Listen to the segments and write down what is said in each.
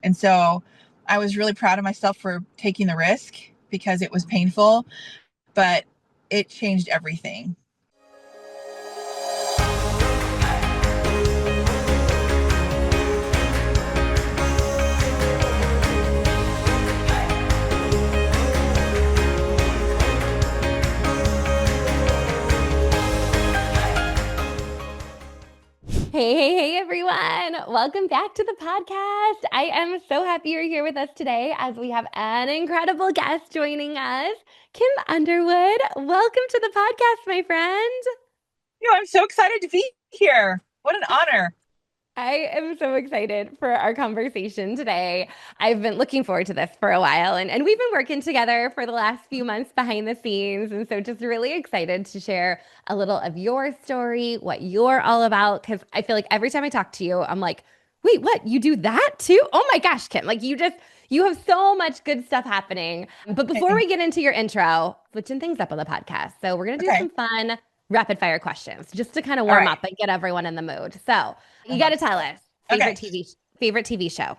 And so I was really proud of myself for taking the risk because it was painful, but it changed everything. Hey, everyone. Welcome back to the podcast. I am so happy you're here with us today as we have an incredible guest joining us, Kim Underwood. Welcome to the podcast, my friend. I'm so excited to be here. What an honor. I am so excited for our conversation today. I've been looking forward to this for a while, and we've been working together for the last few months behind the scenes. And so just really excited to share a little of your story, what you're all about, because I feel like every time I talk to you, I'm like, wait, what? You do that too? Oh my gosh, Kim. You have so much good stuff happening. But before Okay. we get into your intro, switching things up on the podcast. So we're going to do Okay. some fun rapid fire questions just to kind of All warm right. up and get everyone in the mood. So you got Uh-huh. to tell us Okay. favorite TV show.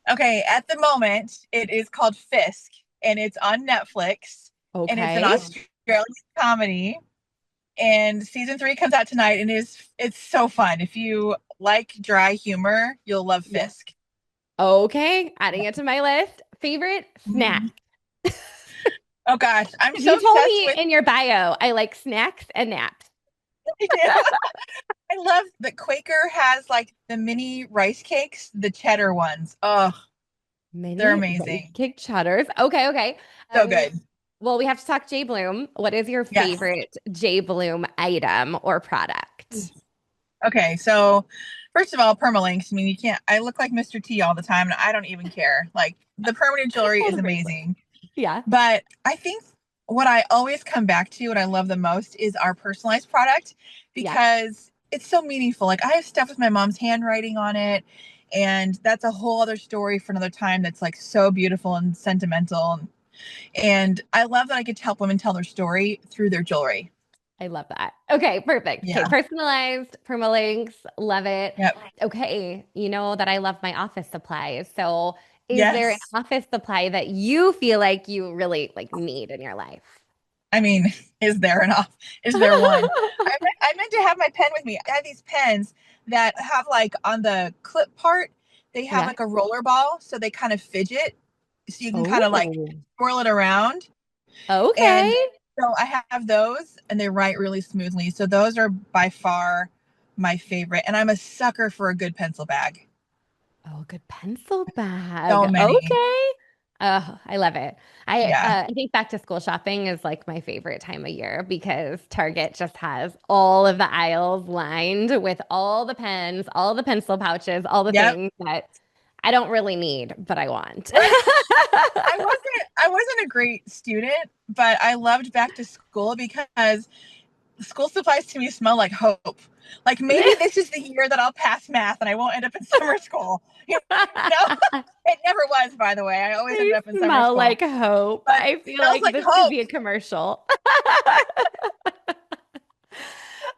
Okay. At the moment, it is called Fisk and it's on Netflix and it's an Okay. Australian comedy. And season 3 comes out tonight and it's so fun. If you like dry humor, you'll love Yeah. Fisk. Okay, adding it to my list. Favorite snack. Mhm. Oh gosh, I'm so You told obsessed me with in your bio, I like snacks and naps. I love that Quaker has like the mini rice cakes, the cheddar ones. Oh, they're Mini rice amazing. cake cheddars. Okay. So Um, good. well, we have to talk jBloom. What is your Yes. favorite jBloom item or product? Okay, so first of all, permalinks. I mean, you can't. I look like Mr. T all the time, and I don't even care. Like the permanent jewelry Hold is the bracelet. amazing, Yeah. but I think what I always come back to, what I love the most, is our personalized product Yeah. because it's so meaningful. Like I have stuff with my mom's handwriting on it, and that's a whole other story for another time. That's like so beautiful and sentimental, and I love that I get to help women tell their story through their jewelry. I love that. Okay, perfect. Okay, Yeah. personalized, permalinks, love it. Yep. Okay, you know that I love my office supplies. So, is there an Yes. office supply that you feel like you really like need in your life? I mean, is there enough? Is there one? I meant to have my pen with me. I have these pens that have like on the clip part, they have Yeah. like a roller ball, so they kind of fidget, so you can kind of like Oh, twirl it around. And okay. so I have those, and they write really smoothly. So those are by far my favorite. And I'm a sucker for a good pencil bag. Oh, good pencil So bag. many. Okay. Oh, I love it. Yeah. I think back to school shopping is like my favorite time of year because Target just has all of the aisles lined with all the pens, all the pencil pouches, all the Yep. things that I don't really need, but I want. Right. I wasn't a great student, but I loved back to school because school supplies to me smell like hope. Like maybe this is the year that I'll pass math and I won't end up in summer school. You know, it never was, by the way. I always They ended up in summer smell school, like hope. but I it feel smells like like this could hope. be a commercial.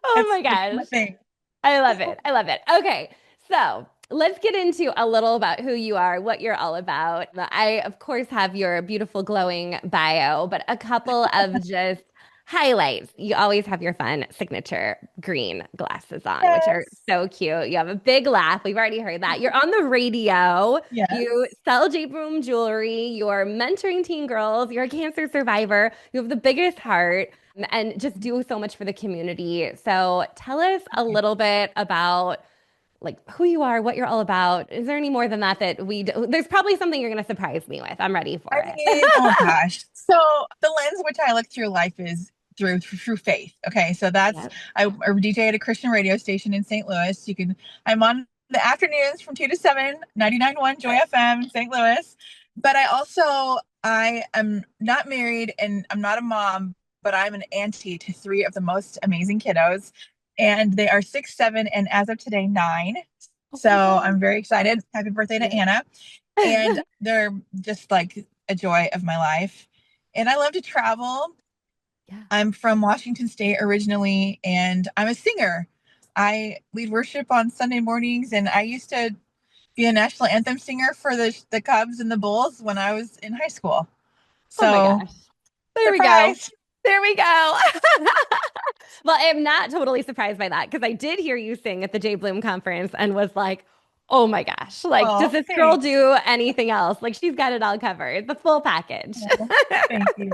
Oh my It's my gosh. thing. I love it. I love it. Okay. So let's get into a little about who you are, what you're all about. I, of course, have your beautiful glowing bio, but a couple of just highlights. You always have your fun signature green glasses on, which are Yes. so cute. You have a big laugh. We've already heard that. You're on the radio. You Yes. sell jBroom jewelry. You're mentoring teen girls. You're a cancer survivor. You have the biggest heart and just do so much for the community. So tell us a little bit about like who you are, what you're all about. Is there any more than that that we do? There's probably something you're going to surprise me with. I'm ready for I mean, oh it. gosh. So the lens which I look through life is through faith. Okay, so that's Yep. I DJ at a Christian radio station in St. Louis. I'm on the afternoons from 2 to 7, 99.1 Joy FM in St. Louis. But I am not married and I'm not a mom, but I'm an auntie to 3 of the most amazing kiddos. And they are 6, 7, and as of today, 9. Oh So my God. I'm very excited. Happy birthday to Yeah. Anna. And they're just like a joy of my life. And I love to travel. Yeah. I'm from Washington State originally, and I'm a singer. I lead worship on Sunday mornings, and I used to be a national anthem singer for the Cubs and the Bulls when I was in high school. Oh my So gosh. There we go. surprise. There we go. Well, I am not totally surprised by that because I did hear you sing at the jBloom conference and was like, oh my gosh, like, does Oh, this girl thanks. do anything else? Like, she's got it all covered, the full package. Oh, thank you.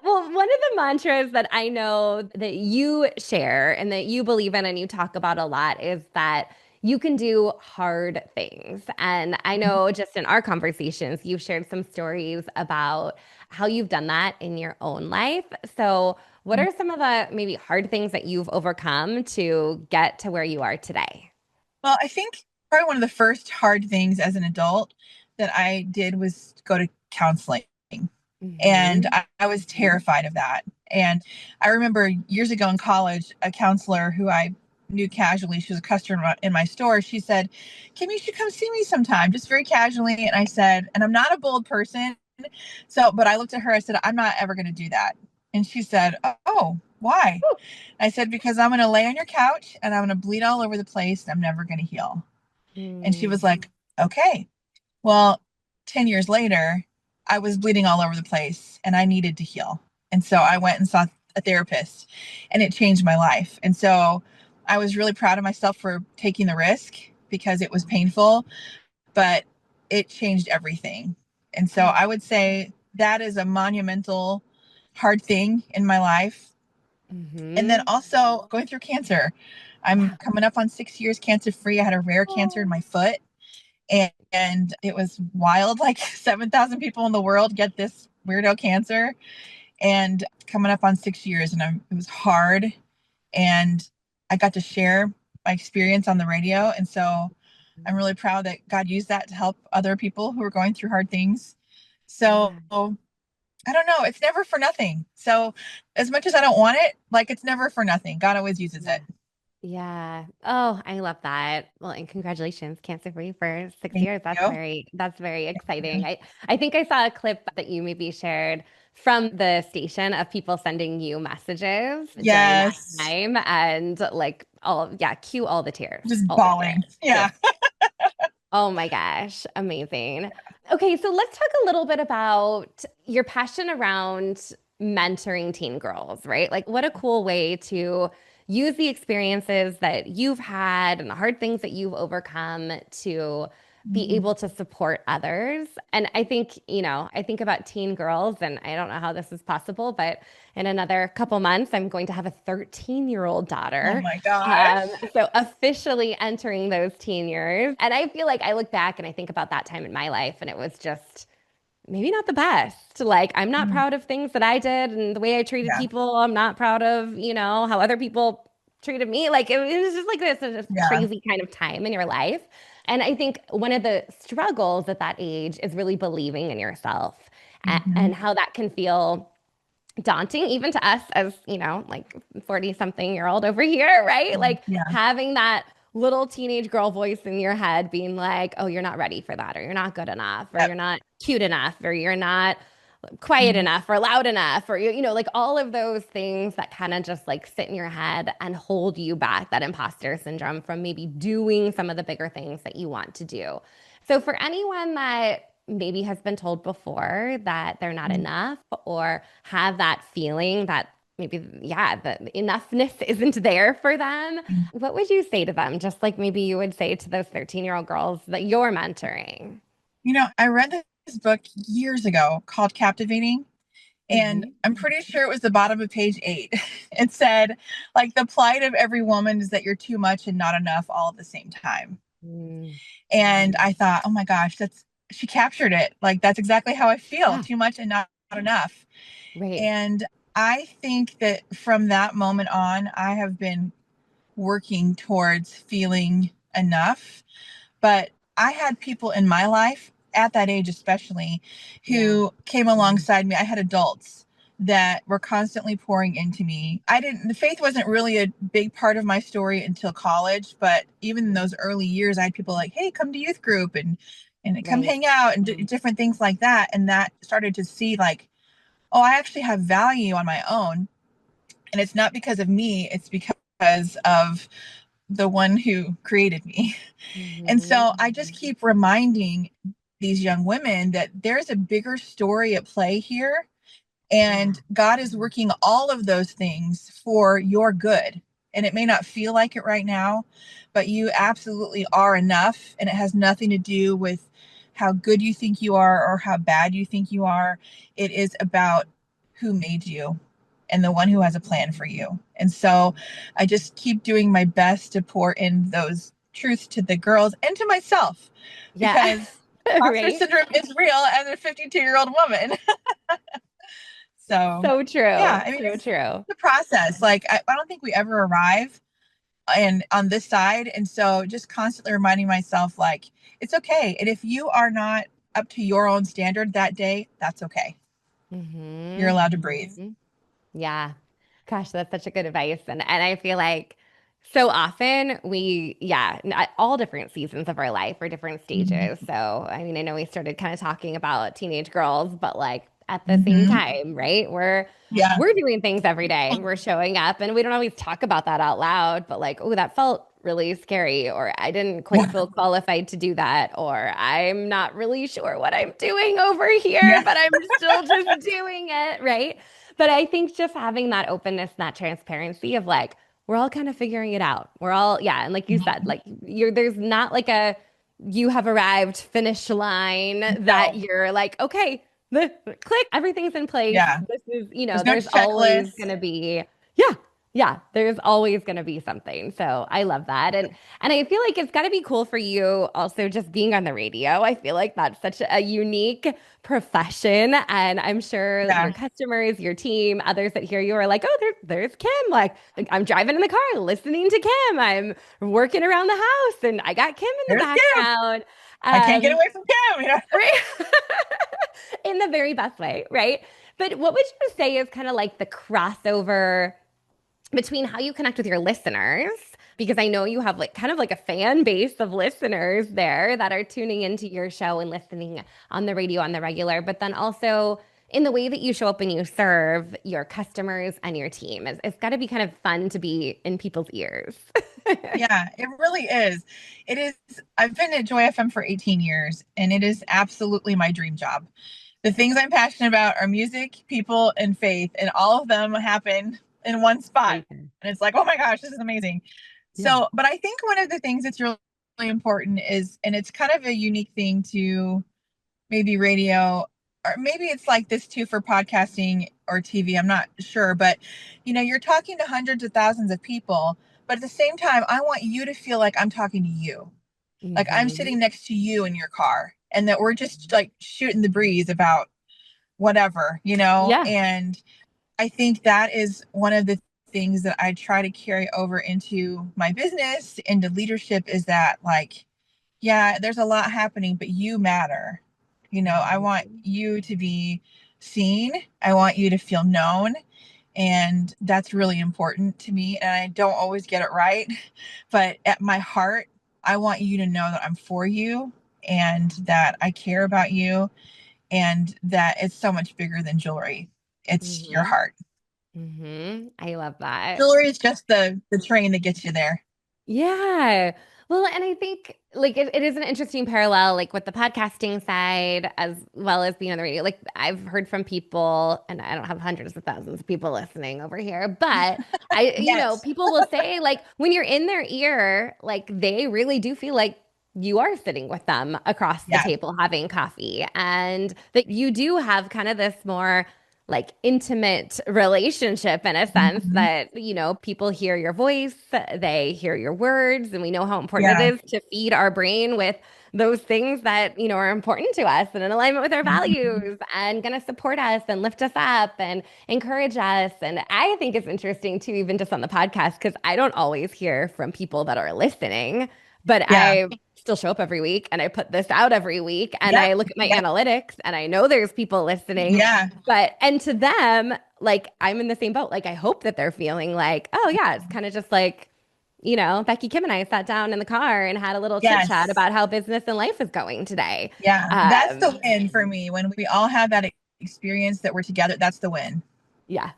Well, one of the mantras that I know that you share and that you believe in and you talk about a lot is that you can do hard things. And I know just in our conversations, you've shared some stories about how you've done that in your own life. So, what are some of the maybe hard things that you've overcome to get to where you are today? Well, I think probably one of the first hard things as an adult that I did was go to counseling. And Hmm. I was terrified of that. And I remember years ago in college, a counselor who I knew casually, she was a customer in my store. She said, Kim, you should come see me sometime, just very casually. And I said, and I'm not a bold person. So, but I looked at her, I said, I'm not ever going to do that. And she said, oh, why? I said, because I'm going to lay on your couch and I'm going to bleed all over the place. And I'm never going to heal. And she was Mm. like, okay. Well, 10 years later, I was bleeding all over the place and I needed to heal. And so I went and saw a therapist and it changed my life. And so I was really proud of myself for taking the risk because it was painful, but it changed everything. And so I would say that is a monumental hard thing in my life. And then Hmm. also going through cancer. I'm Yeah. coming up on 6 years cancer free. I had a rare cancer in Oh. my foot and it was wild. Like 7,000 people in the world get this weirdo cancer, and coming up on 6 years, and it was hard. And I got to share my experience on the radio, and so I'm really proud that God used that to help other people who are going through hard things. So Yeah. I don't know. It's never for nothing. So as much as I don't want it, like it's never for nothing. God always uses Yeah. it. Yeah. Oh, I love that. Well, and congratulations, cancer free for six Thank years. you. That's very Thank exciting. you. I think I saw a clip that you maybe shared from the station of people sending you messages during that Yes. time and like all, yeah, cue all the tears, Just all the tears. bawling. Yeah. Just Oh my gosh, amazing. Okay, so let's talk a little bit about your passion around mentoring teen girls, right? Like, what a cool way to use the experiences that you've had and the hard things that you've overcome to be Mhm. able to support others. And I think, I think about teen girls, and I don't know how this is possible, but in another couple months, I'm going to have a 13-year-old Oh daughter. my gosh. So officially entering those teen years. And I feel like I look back and I think about that time in my life, and it was just maybe not the best. Like, I'm not Mhm. proud of things that I did and the way I treated Yeah. people. I'm not proud of, how other people treated me. Like, it was just like this just Yeah. crazy kind of time in your life. And I think one of the struggles at that age is really believing in yourself Hmm. and how that can feel daunting even to us as, like 40 something year old over here, right? Like Yeah. having that little teenage girl voice in your head being like, "Oh, you're not ready for that, or you're not good enough, or Yep. you're not cute enough, or you're not quiet Mhm. enough or loud enough," or like all of those things that kind of just like sit in your head and hold you back, that imposter syndrome from maybe doing some of the bigger things that you want to do. So for anyone that maybe has been told before that they're not enough or have that feeling that maybe, yeah, the enoughness isn't there for them, Mhm. what would you say to them? Just like maybe you would say to those 13-year-old girls that you're mentoring. I read this book years ago called Captivating, and Hmm. I'm pretty sure it was the bottom of page 8. It said, like, the plight of every woman is that you're too much and not enough all at the same time. Mm. And I thought, oh my gosh, she captured it. Like, that's exactly how I feel, Yeah, too much and not enough. right. And I think that from that moment on, I have been working towards feeling enough. But I had people in my life at that age, especially, Yeah. who came alongside me. I had adults that were constantly pouring into me. The faith wasn't really a big part of my story until college, but even in those early years, I had people like, hey, come to youth group and come Right. hang out and different things like that. And that started to see like, oh, I actually have value on my own. And it's not because of me, it's because of the one who created me. And so I just keep reminding these young women that there's a bigger story at play here, Yeah. and God is working all of those things for your good. And it may not feel like it right now, but you absolutely are enough. And it has nothing to do with how good you think you are or how bad you think you are. It is about who made you and the one who has a plan for you. And so I just keep doing my best to pour in those truths to the girls and to myself, Yeah. because imposter Right? syndrome is real as a 52-year-old woman. So, So yeah, true. I mean, So it's true. the process. Like, I don't think we ever arrive and on this side. And so just constantly reminding myself, like, it's okay. And if you are not up to your own standard that day, that's okay. You're Hmm. allowed to breathe. Yeah. Gosh, that's such a good advice. And I feel like so often at all different seasons of our life or different stages. Mm-hmm. So, I mean, I know we started kind of talking about teenage girls, but like at the same Mm-hmm. time, right? We're Yeah. we're doing things every day. We're showing up and we don't always talk about that out loud, but like, oh, that felt really scary, or I didn't quite Yeah. feel qualified to do that, or I'm not really sure what I'm doing over here, Yeah. but I'm still just doing it, right? But I think just having that openness, and that transparency of like, we're all kind of figuring it out. We're all, yeah. And like you said, like there's not like a, you have arrived finish line that No. you're like, okay, click, everything's in place. Yeah. This is, There's no there's always checklist. going to be, yeah, yeah, there's always going to be something. So I love that. And I feel like it's got to be cool for you also just being on the radio. I feel like that's such a unique profession. And I'm sure your Yeah. customers, your team, others that hear you are like, oh, there's Kim. Like, I'm driving in the car listening to Kim. I'm working around the house and I got Kim in the There's Kim. background. I can't get Um, away from Kim. right? In the very best way, right? But what would you say is kind of like the crossover between how you connect with your listeners, because I know you have like kind of like a fan base of listeners there that are tuning into your show and listening on the radio on the regular, but then also in the way that you show up and you serve your customers and your team. It's got to be kind of fun to be in people's ears. Yeah, it really is. It is. I've been at Joy FM for 18 years, and it is absolutely my dream job. The things I'm passionate about are music, people, and faith, and all of them happen in one spot. Right there. And it's like, oh my gosh, this is amazing. Yeah. So, but I think one of the things that's really important is, and it's kind of a unique thing to maybe radio, or maybe it's like this too for podcasting or TV. I'm not sure, but you're talking to hundreds of thousands of people, but at the same time, I want you to feel like I'm talking to you, like I'm Hmm. sitting next to you in your car, and that we're just like shooting the breeze about whatever, Yeah. and I think that is one of the things that I try to carry over into my business, into leadership, is that, like, yeah, there's a lot happening, but you matter. I want Mhm. you to be seen. I want you to feel known. And that's really important to me. And I don't always get it right. But at my heart, I want you to know that I'm for you and that I care about you and that it's so much bigger than jewelry. It's your Hmm. heart. I love that. Jewelry is just the train that gets you there. Yeah. Well, and I think like it is an interesting parallel, like with the podcasting side as well as being on the radio. Like I've heard from people, and I don't have hundreds of thousands of people listening over here, but Yes. people will say like when you're in their ear, like they really do feel like you are sitting with them across the Yeah. table having coffee, and that you do have kind of this more like intimate relationship in a sense Mhm. that, people hear your voice, they hear your words, and we know how important it Yeah. is to feed our brain with those things that, are important to us and in alignment with our Mhm. values and going to support us and lift us up and encourage us. And I think it's interesting too, even just on the podcast, because I don't always hear from people that are listening, but Yeah. I still show up every week and I put this out every week and I Yep. look at my Yep. analytics and I know there's people listening. Yeah. And to them, like I'm in the same boat. Like I hope that they're feeling like, oh yeah, it's kind of just like, Becky, Kim, and I sat down in the car and had a little chit chat Yes. about how business and life is going today. Yeah. That's the Um, win for me. When we all have that experience that we're together, that's the win. yeah,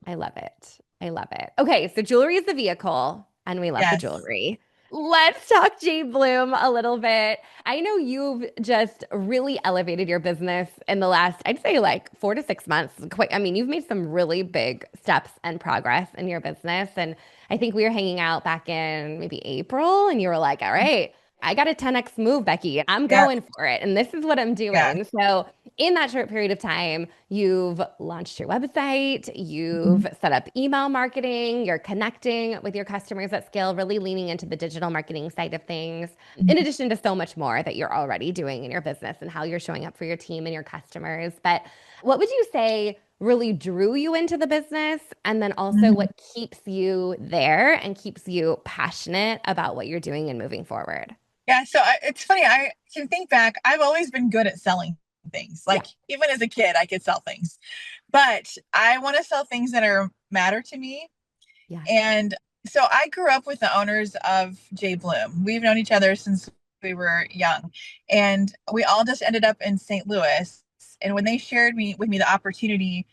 I love it. I love it. Okay, so jewelry is the vehicle. and we love the Yes. jewelry. Let's talk jBloom a little bit. I know you've just really elevated your business in the last, I'd say like 4 to 6 months. Quite, I mean, you've made some really big steps and progress in your business. And I think we were hanging out back in maybe April, and you were like, all right, I got a 10x move, Becky. I'm Yeah. going for it. And this is what I'm Yeah. doing. So, in that short period of time, you've launched your website, you've Mhm. set up email marketing, you're connecting with your customers at scale, really leaning into the digital marketing side of things, in Mhm. addition to so much more that you're already doing in your business and how you're showing up for your team and your customers. But what would you say really drew you into the business? And then also Mhm. what keeps you there and keeps you passionate about what you're doing and moving forward? Yeah, so it's funny. I can think back. I've always been good at selling things. Yeah. Like even as a kid, I could sell things, but I want to sell things that are matter to me. Yes. And so I grew up with the owners of jBloom. We've known each other since we were young, and we all just ended up in St. Louis. And when they shared me the opportunity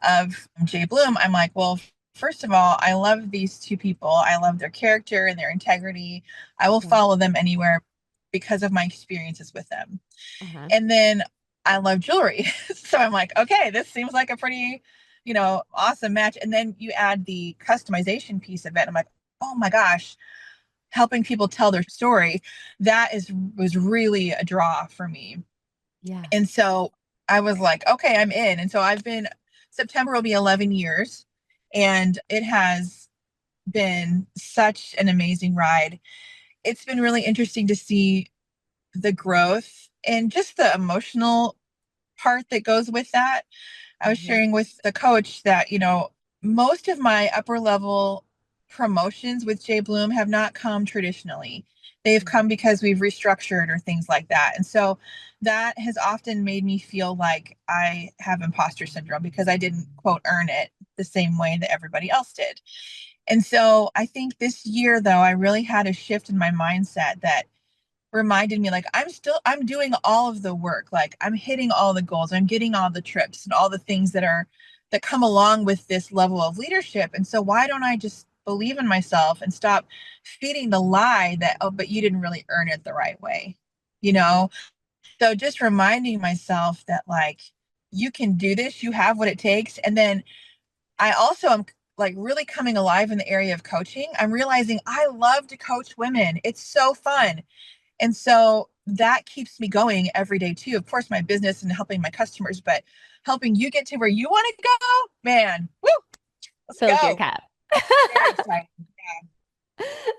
of jBloom, I'm like, well, first of all, I love these two people. I love their character and their integrity. I will Yeah. follow them anywhere because of my experiences with them. Uh-huh. And then I love jewelry. So I'm like, okay, this seems like a pretty, awesome match. And then you add the customization piece of it. I'm like, oh my gosh, helping people tell their story, that is was really a draw for me. Yeah. And so I was like, okay, I'm in. And so September will be 11 years, and it has been such an amazing ride. It's been really interesting to see the growth and just the emotional part that goes with that. I was Hmm. sharing with the coach that, most of my upper level promotions with jBloom have not come traditionally. They've come because we've restructured or things like that. And so that has often made me feel like I have imposter syndrome because I didn't, quote, earn it the same way that everybody else did. And so I think this year, though, I really had a shift in my mindset that reminded me like I'm doing all of the work. Like I'm hitting all the goals. I'm getting all the trips and all the things that come along with this level of leadership. And so why don't I just believe in myself and stop feeding the lie that, oh, but you didn't really earn it the right way. You Hmm. know? So just reminding myself that like you can do this, you have what it takes. And then I also am like really coming alive in the area of coaching. I'm realizing I love to coach women. It's so fun. And so that keeps me going every day too. Of course, my business and helping my customers, but helping you get to where you want to go, man. Woo, let's Fills your go. cup. Very exciting.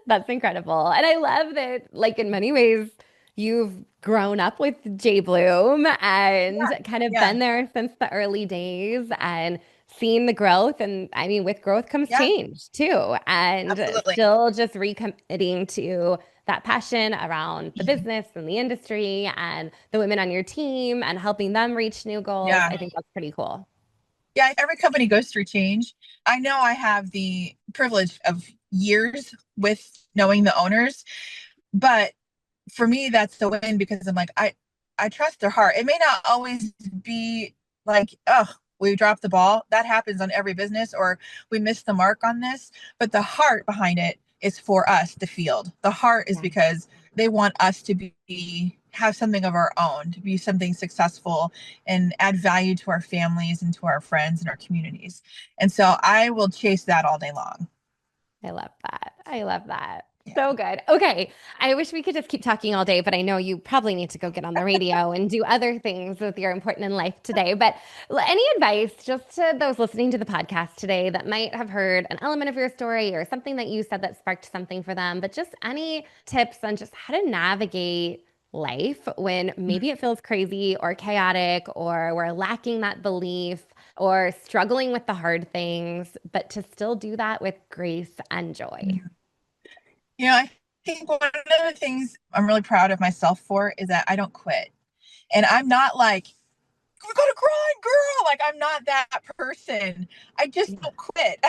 That's incredible. And I love that, like, in many ways, you've grown up with jBloom Yeah. and kind of Yeah. been there since the early days and seen the growth. And I mean, with growth comes Yeah. change too. And Absolutely. still just recommitting to that passion around the Mhm. business and the industry and the women on your team and helping them reach new goals. Yeah. I think that's pretty cool. Yeah. Every company goes through change. I know I have the privilege of years with knowing the owners, but for me, that's the win because I'm like, I trust their heart. It may not always be like, oh, we dropped the ball. That happens on every business, or we missed the mark on this. But the heart behind it is for us, the field. The heart is Yeah. because they want us to have something of our own, to be something successful and add value to our families and to our friends and our communities. And so I will chase that all day long. I love that. I love that. Yeah. So good. Okay. I wish we could just keep talking all day, but I know you probably need to go get on the radio and do other things with your important in life today. But any advice just to those listening to the podcast today that might have heard an element of your story or something that you said that sparked something for them, but just any tips on just how to navigate life when maybe it feels crazy or chaotic or we're lacking that belief or struggling with the hard things, but to still do that with grace and joy. Mhm. I think one of the things I'm really proud of myself for is that I don't quit. And I'm not like, we gotta grind, girl. Like, I'm not that person. I just Yeah. don't quit.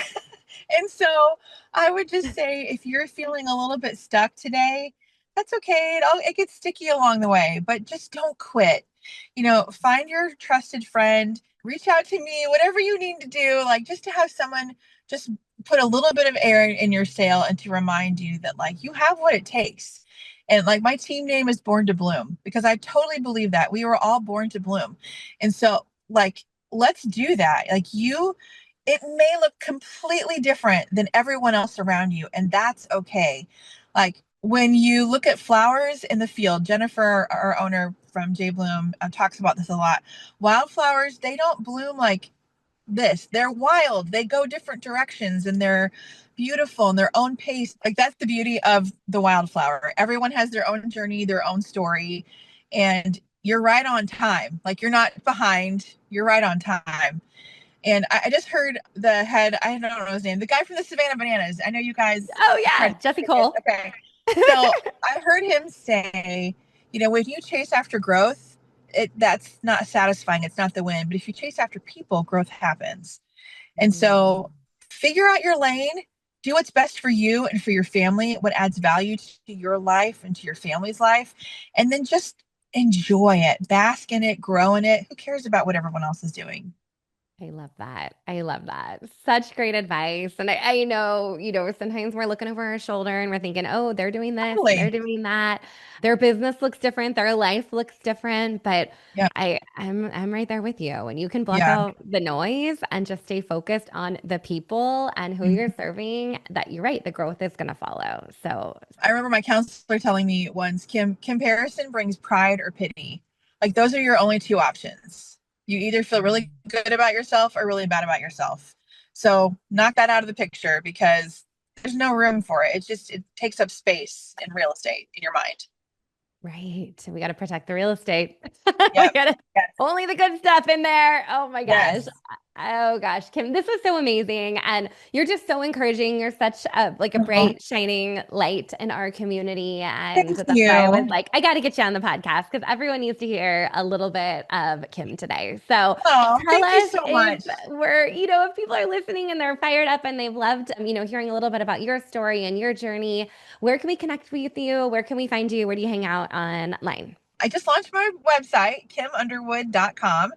And so I would just say if you're feeling a little bit stuck today, that's okay. It gets sticky along the way, but just don't quit. Find your trusted friend, reach out to me, whatever you need to do, like just to have someone just put a little bit of air in your sail and to remind you that like you have what it takes. And like my team name is Born to Bloom because I totally believe that we were all born to bloom. And so like let's do that. Like you it may look completely different than everyone else around you, and that's okay. Like when you look at flowers in the field, Jennifer, our owner from jBloom, talks about this a lot. Wildflowers, they don't bloom like this. They're wild. They go different directions and they're beautiful in their own pace. Like that's the beauty of the wildflower. Everyone has their own journey, their own story, and you're right on time. Like you're not behind, you're right on time. And I just heard the head, I don't know his name, the guy from the Savannah Bananas. I know you guys Oh tried yeah, to Jesse tickets. Cole. Okay. So I heard him say, when you chase after growth, that's not satisfying. It's not the win. But if you chase after people, growth happens. And Mm. so figure out your lane, do what's best for you and for your family, what adds value to your life and to your family's life, and then just enjoy it, bask in it, grow in it. Who cares about what everyone else is doing? I love that. I love that. Such great advice. And I know, sometimes we're looking over our shoulder and we're thinking, oh, they're doing this and they're Totally. doing that. Their business looks different, their life looks different. But Yeah. I'm right there with you. And you can block Yeah. out the noise and just stay focused on the people and who you're Mhm. serving, that you're right, the growth is gonna follow. So I remember my counselor telling me once, Kim, comparison brings pride or pity. Like those are your only two options. You either feel really good about yourself or really bad about yourself. So knock that out of the picture because there's no room for it. It takes up space in real estate in your mind. right. We got to protect the real estate. We Yep. got to Yes. only the good stuff in there. Oh my gosh. Yes. Oh gosh, Kim, this was so amazing. And you're just so encouraging. You're such a Oh, bright, shining light in our community. And thank that's why I was you. like, I got to get you on the podcast because everyone needs to hear a little bit of Kim today. So Oh, tell thank you us so if much. if people are listening and they're fired up and they've loved, hearing a little bit about your story and your journey. Where can we connect with you? Where can we find you? Where do you hang out online? I just launched my website, kimunderwood.com,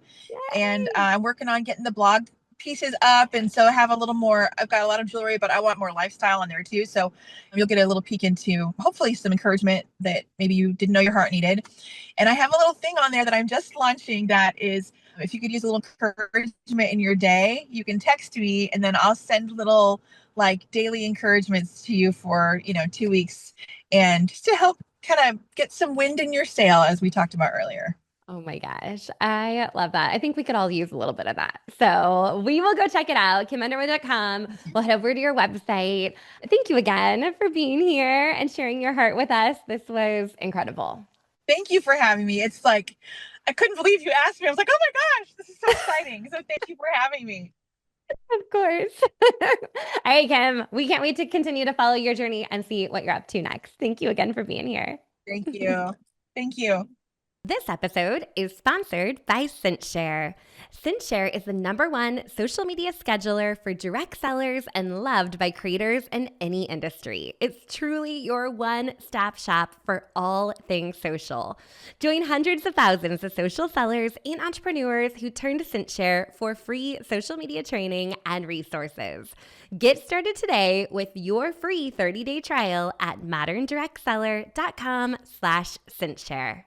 and Yay! I'm working on getting the blog pieces up. And so I have a little more, I've got a lot of jewelry, but I want more lifestyle on there too. So you'll get a little peek into hopefully some encouragement that maybe you didn't know your heart needed. And I have a little thing on there that I'm just launching that is if you could use a little encouragement in your day, you can text me and then I'll send little like daily encouragements to you for, 2 weeks and just to help kind of get some wind in your sail, as we talked about earlier. Oh my gosh. I love that. I think we could all use a little bit of that. So we will go check it out, kimunderwood.com. We'll head over to your website. Thank you again for being here and sharing your heart with us. This was incredible. Thank you for having me. It's like, I couldn't believe you asked me. I was like, oh my gosh, this is so exciting. So thank you for having me. Of course. All right, Kim, we can't wait to continue to follow your journey and see what you're up to next. Thank you again for being here. Thank you. Thank you. This episode is sponsored by CinchShare. CinchShare is the #1 social media scheduler for direct sellers and loved by creators in any industry. It's truly your one-stop shop for all things social. Join hundreds of thousands of social sellers and entrepreneurs who turn to CinchShare for free social media training and resources. Get started today with your free 30-day trial at moderndirectseller.com/CinchShare.